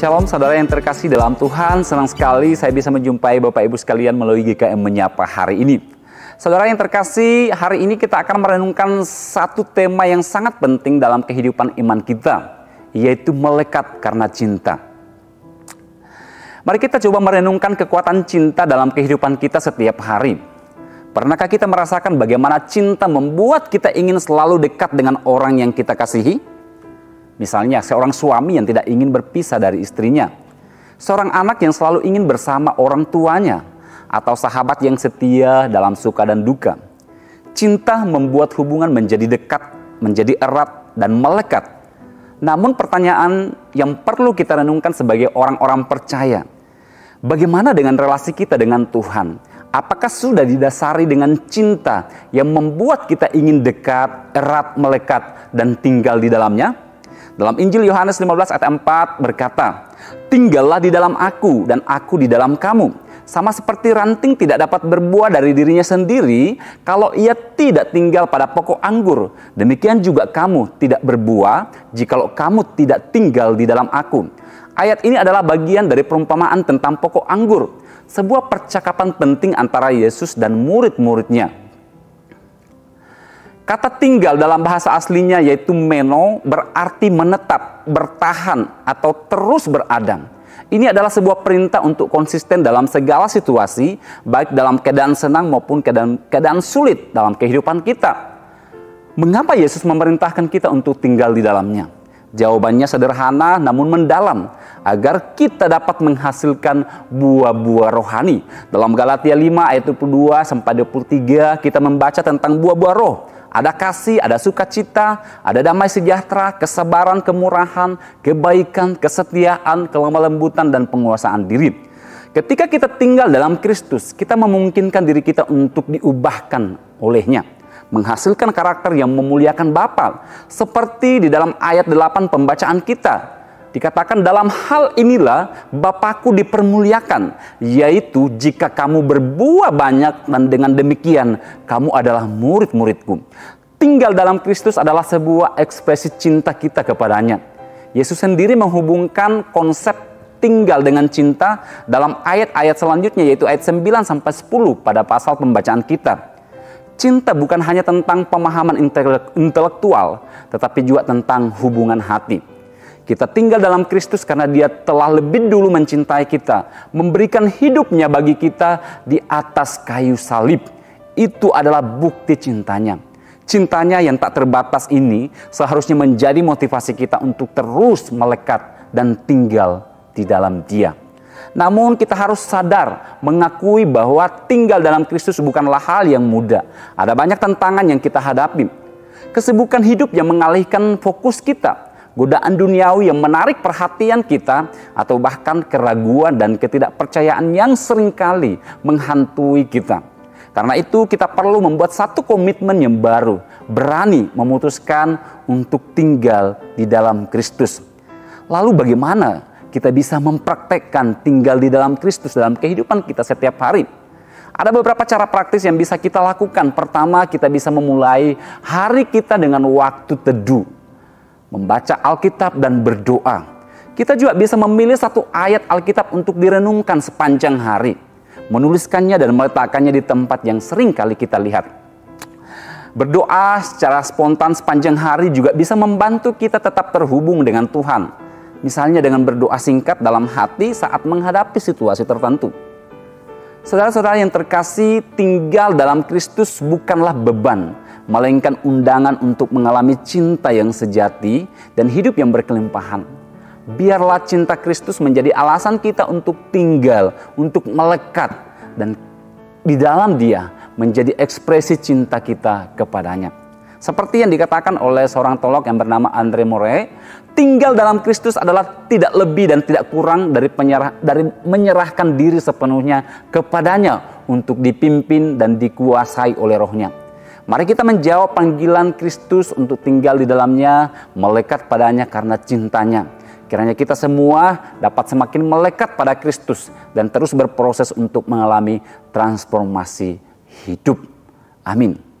Shalom saudara yang terkasih dalam Tuhan, senang sekali saya bisa menjumpai Bapak Ibu sekalian melalui GKM Menyapa hari ini. Saudara yang terkasih, hari ini kita akan merenungkan satu tema yang sangat penting dalam kehidupan iman kita, yaitu melekat karena cinta. Mari kita coba merenungkan kekuatan cinta dalam kehidupan kita setiap hari. Pernahkah kita merasakan bagaimana cinta membuat kita ingin selalu dekat dengan orang yang kita kasihi? Misalnya seorang suami yang tidak ingin berpisah dari istrinya, seorang anak yang selalu ingin bersama orang tuanya, atau sahabat yang setia dalam suka dan duka. Cinta membuat hubungan menjadi dekat, menjadi erat dan melekat. Namun pertanyaan yang perlu kita renungkan sebagai orang-orang percaya, bagaimana dengan relasi kita dengan Tuhan? Apakah sudah didasari dengan cinta yang membuat kita ingin dekat, erat, melekat dan tinggal di dalamnya? Dalam Injil Yohanes 15 ayat 4 berkata, "Tinggallah di dalam aku dan aku di dalam kamu. Sama seperti ranting tidak dapat berbuah dari dirinya sendiri kalau ia tidak tinggal pada pokok anggur. Demikian juga kamu tidak berbuah jikalau kamu tidak tinggal di dalam aku." Ayat ini adalah bagian dari perumpamaan tentang pokok anggur. Sebuah percakapan penting antara Yesus dan murid-muridnya. Kata tinggal dalam bahasa aslinya yaitu meno berarti menetap, bertahan atau terus beradam. Ini adalah sebuah perintah untuk konsisten dalam segala situasi, baik dalam keadaan senang maupun keadaan sulit dalam kehidupan kita. Mengapa Yesus memerintahkan kita untuk tinggal di dalamnya? Jawabannya sederhana namun mendalam, agar kita dapat menghasilkan buah-buah rohani. Dalam Galatia 5 ayat 22 sampai 23 kita membaca tentang buah-buah roh. Ada kasih, ada sukacita, ada damai sejahtera, kesabaran, kemurahan, kebaikan, kesetiaan, kelemah lembutan, dan penguasaan diri. Ketika kita tinggal dalam Kristus, kita memungkinkan diri kita untuk diubahkan olehnya, menghasilkan karakter yang memuliakan Bapa. Seperti di dalam ayat 8 pembacaan kita. Dikatakan dalam hal inilah Bapakku dipermuliakan, yaitu jika kamu berbuah banyak dan dengan demikian kamu adalah murid-muridku. Tinggal dalam Kristus adalah sebuah ekspresi cinta kita kepadanya. Yesus sendiri menghubungkan konsep tinggal dengan cinta dalam ayat-ayat selanjutnya, yaitu ayat 9 sampai 10 pada pasal pembacaan kita. Cinta bukan hanya tentang pemahaman intelektual, tetapi juga tentang hubungan hati. Kita tinggal dalam Kristus karena Dia telah lebih dulu mencintai kita, memberikan hidupnya bagi kita di atas kayu salib. Itu adalah bukti cintanya. Cintanya yang tak terbatas ini seharusnya menjadi motivasi kita untuk terus melekat dan tinggal di dalam Dia. Namun kita harus sadar, mengakui bahwa tinggal dalam Kristus bukanlah hal yang mudah. Ada banyak tantangan yang kita hadapi. Kesibukan hidup yang mengalihkan fokus kita, godaan duniawi yang menarik perhatian kita, atau bahkan keraguan dan ketidakpercayaan yang seringkali menghantui kita. Karena itu kita perlu membuat satu komitmen yang baru, berani memutuskan untuk tinggal di dalam Kristus. Lalu bagaimana kita bisa mempraktekkan tinggal di dalam Kristus dalam kehidupan kita setiap hari? Ada beberapa cara praktis yang bisa kita lakukan. Pertama, kita bisa memulai hari kita dengan waktu teduh, membaca Alkitab dan berdoa. Kita juga bisa memilih satu ayat Alkitab untuk direnungkan sepanjang hari, menuliskannya dan meletakkannya di tempat yang sering kali kita lihat. Berdoa secara spontan sepanjang hari juga bisa membantu kita tetap terhubung dengan Tuhan. Misalnya dengan berdoa singkat dalam hati saat menghadapi situasi tertentu. Saudara-saudara yang terkasih, tinggal dalam Kristus bukanlah beban, melainkan undangan untuk mengalami cinta yang sejati dan hidup yang berkelimpahan. Biarlah cinta Kristus menjadi alasan kita untuk tinggal, untuk melekat, dan di dalam Dia menjadi ekspresi cinta kita kepadanya. Seperti yang dikatakan oleh seorang teolog yang bernama Andre Murray, tinggal dalam Kristus adalah tidak lebih dan tidak kurang dari menyerahkan diri sepenuhnya kepadanya untuk dipimpin dan dikuasai oleh Roh-Nya. Mari kita menjawab panggilan Kristus untuk tinggal di dalamnya, melekat padanya karena cintanya. Kiranya kita semua dapat semakin melekat pada Kristus dan terus berproses untuk mengalami transformasi hidup. Amin.